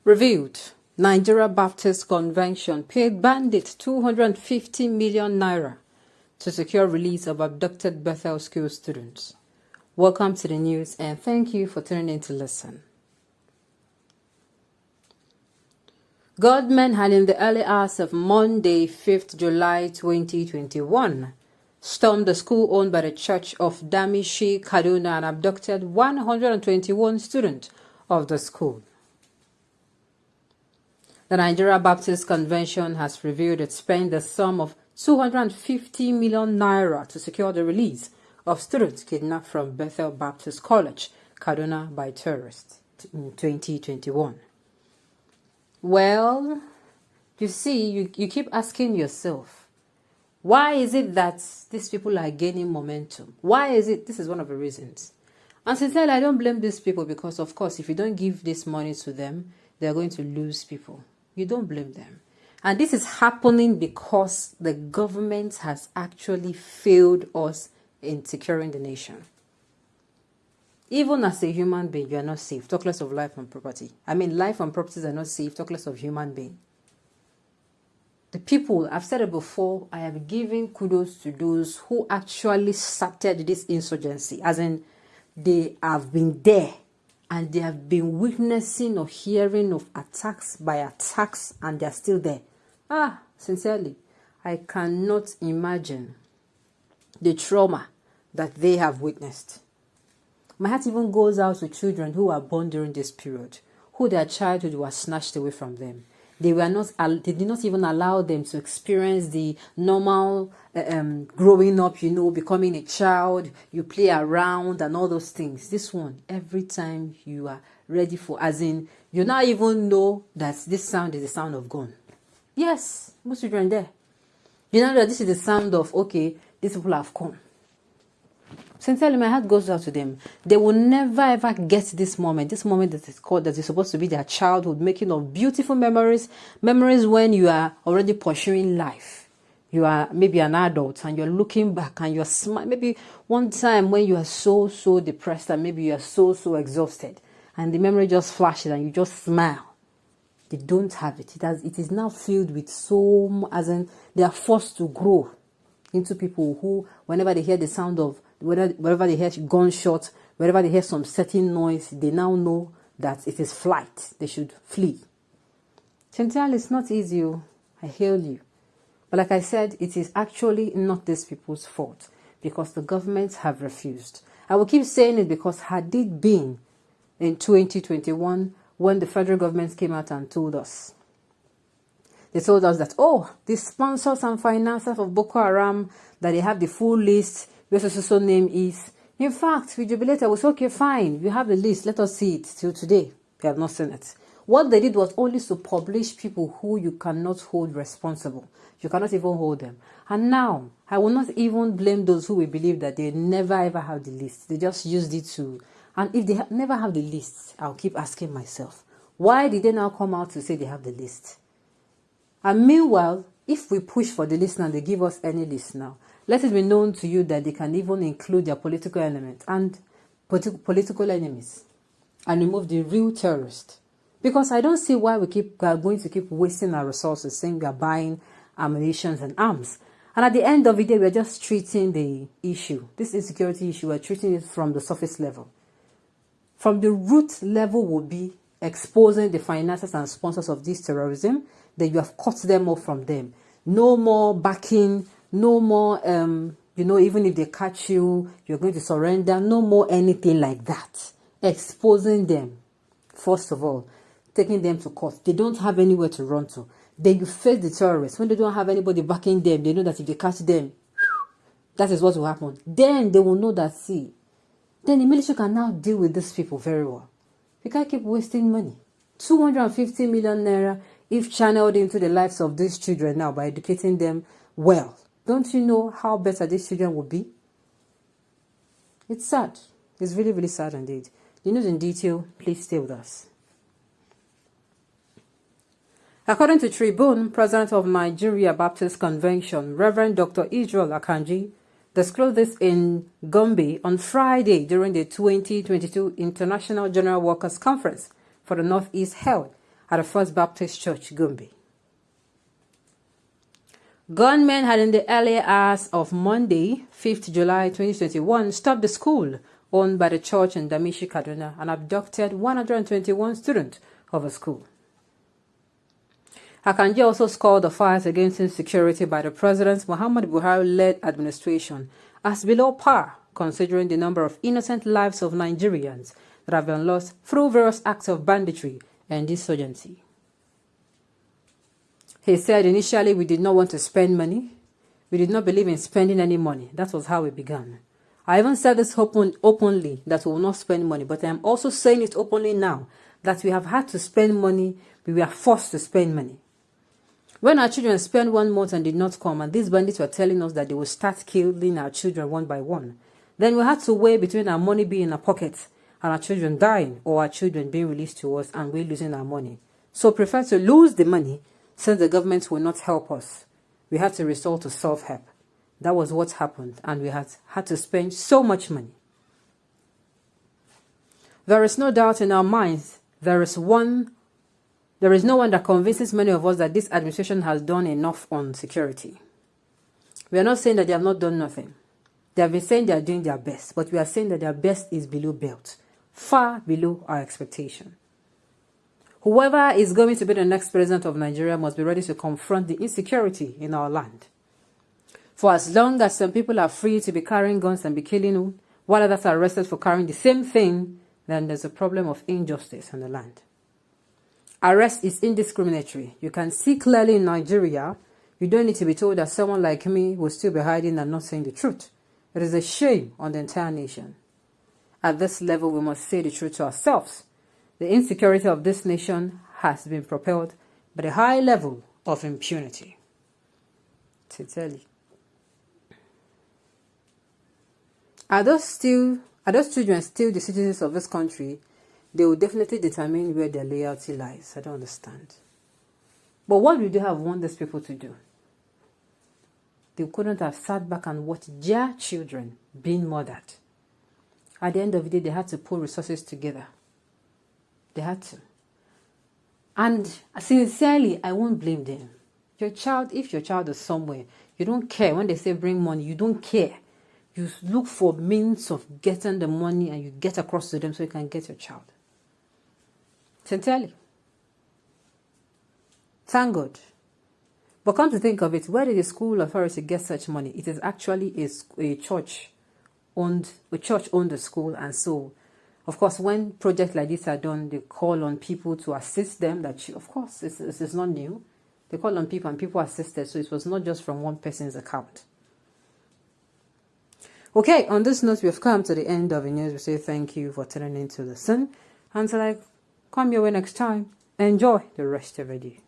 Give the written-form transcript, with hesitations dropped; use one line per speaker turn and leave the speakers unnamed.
Revealed, Nigeria Baptist Convention paid bandit 250 million naira to secure release of abducted Bethel School students. Welcome to the news and thank you for tuning in to listen. Gunmen had in the early hours of Monday, 5th July 2021, stormed the school owned by the Church of Damishi, Kaduna and abducted 121 students of the school. The Nigeria Baptist Convention has revealed it spent the sum of 250 million naira to secure the release of students kidnapped from Bethel Baptist College, Kaduna by terrorists in 2021. Well, you see, you keep asking yourself, why is it that these people are gaining momentum? Why is it? This is one of the reasons. And sincerely, I don't blame these people because, of course, if you don't give this money to them, they're going to lose people. You don't blame them. And this is happening because the government has actually failed us in securing the nation. Even as a human being, you are not safe. Talk less of life and property. I mean, life and properties are not safe. Talk less of human being. The people, I've said it before, I have given kudos to those who actually started this insurgency. As in, they have been there. And they have been witnessing or hearing of attacks by attacks and they're still there. Sincerely, I cannot imagine the trauma that they have witnessed. My heart even goes out to children who were born during this period, who their childhood was snatched away from them. They did not even allow them to experience the normal growing up, becoming a child, you play around and all those things. This one, every time you are ready for, as in, you now even know that this sound is the sound of gun. Yes, most children there. You know that this is the sound of, okay, these people have come. Sincerely, my heart goes out to them. They will never ever get this moment that is called, that is supposed to be their childhood, making of beautiful memories when you are already pursuing life. You are maybe an adult and you're looking back and you're smiling. Maybe one time when you are so depressed and maybe you are so exhausted and the memory just flashes and you just smile. They don't have it. It is now filled with as in they are forced to grow into people who, whenever they hear the sound of, wherever they hear gunshots, wherever they hear some certain noise, they now know that it is flight. They should flee. Sincerely, it's not easy. I hail you. But like I said, it is actually not these people's fault because the governments have refused. I will keep saying it because had it been in 2021 when the federal government came out and told us, they told us that, the sponsors and financiers of Boko Haram, that they have the full list, where so name is. In fact, we jubilated. We said, okay, fine, you have the list. Let us see it. Till today, we have not seen it. What they did was only to publish people who you cannot hold responsible. You cannot even hold them. And now, I will not even blame those who will believe that they never ever have the list. They just used it to. And if they never have the list, I'll keep asking myself, why did they now come out to say they have the list? And meanwhile, if we push for the list and they give us any list now, let it be known to you that they can even include their political element and political enemies and remove the real terrorists. Because I don't see why we are going to keep wasting our resources saying we are buying ammunition and arms. And at the end of the day, we're just treating the issue, this insecurity issue, we're treating it from the surface level. From the root level will be exposing the financiers and sponsors of this terrorism, that you have cut them off from them. No more backing, no more, even if they catch you, you're going to surrender. No more anything like that. Exposing them, first of all, taking them to court. They don't have anywhere to run to. Then you face the terrorists. When they don't have anybody backing them, they know that if they catch them, that is what will happen. Then they will know that, then the military can now deal with these people very well. We can't keep wasting money. 250 million naira if channeled into the lives of these children now by educating them well. Don't you know how better these children will be? It's sad. It's really, really sad indeed. The news in detail, please stay with us. According to Tribune, President of Nigeria Baptist Convention, Reverend Dr. Israel Akanji, disclosed this in Gombe on Friday during the 2022 International General Workers' Conference for the Northeast held at the First Baptist Church, Gombe. Gunmen had in the early hours of Monday, 5th July 2021, stopped the school owned by the church in Damishi, Kaduna, and abducted 121 students of the school. Akanji also scored the fight against insecurity by the President Muhammad Buhari-led administration as below par, considering the number of innocent lives of Nigerians that have been lost through various acts of banditry and insurgency. He said initially we did not want to spend money. We did not believe in spending any money. That was how it began. I even said this openly that we will not spend money, but I am also saying it openly now that we have had to spend money. We were forced to spend money. When our children spent 1 month and did not come, and these bandits were telling us that they will start killing our children one by one, then we had to weigh between our money being in our pockets and our children dying, or our children being released to us and we losing our money. So prefer to lose the money since the government will not help us. We had to resort to self-help. That was what happened, and we had to spend so much money. There is no doubt in our minds, there is no one that convinces many of us that this administration has done enough on security. We are not saying that they have not done nothing. They have been saying they are doing their best, but we are saying that their best is below belt, far below our expectation. Whoever is going to be the next president of Nigeria must be ready to confront the insecurity in our land. For as long as some people are free to be carrying guns and be killing, while others are arrested for carrying the same thing, then there's a problem of injustice in the land. Arrest is indiscriminatory. You can see clearly in Nigeria. You don't need to be told that someone like me will still be hiding and not saying the truth. It is a shame on the entire nation. At this level, we must say the truth to ourselves. The insecurity of this nation has been propelled by the high level of impunity. To tell you. Are those children still the citizens of this country? They will definitely determine where their loyalty lies. I don't understand. But what would they have want these people to do? They couldn't have sat back and watched their children being murdered. At the end of the day, they had to pull resources together. They had to. And sincerely, I won't blame them. If your child is somewhere, you don't care. When they say bring money, you don't care. You look for means of getting the money and you get across to them so you can get your child. Sincerely. Thank God. But come to think of it, where did the school authority get such money? It is actually a church owned the school, and so, of course, when projects like this are done, they call on people to assist them. Of course, it's not new. They call on people and people assisted, so it was not just from one person's account. Okay, on this note, we have come to the end of the news. We say thank you for tuning in to listen. Until I come your way next time, enjoy the rest of the day.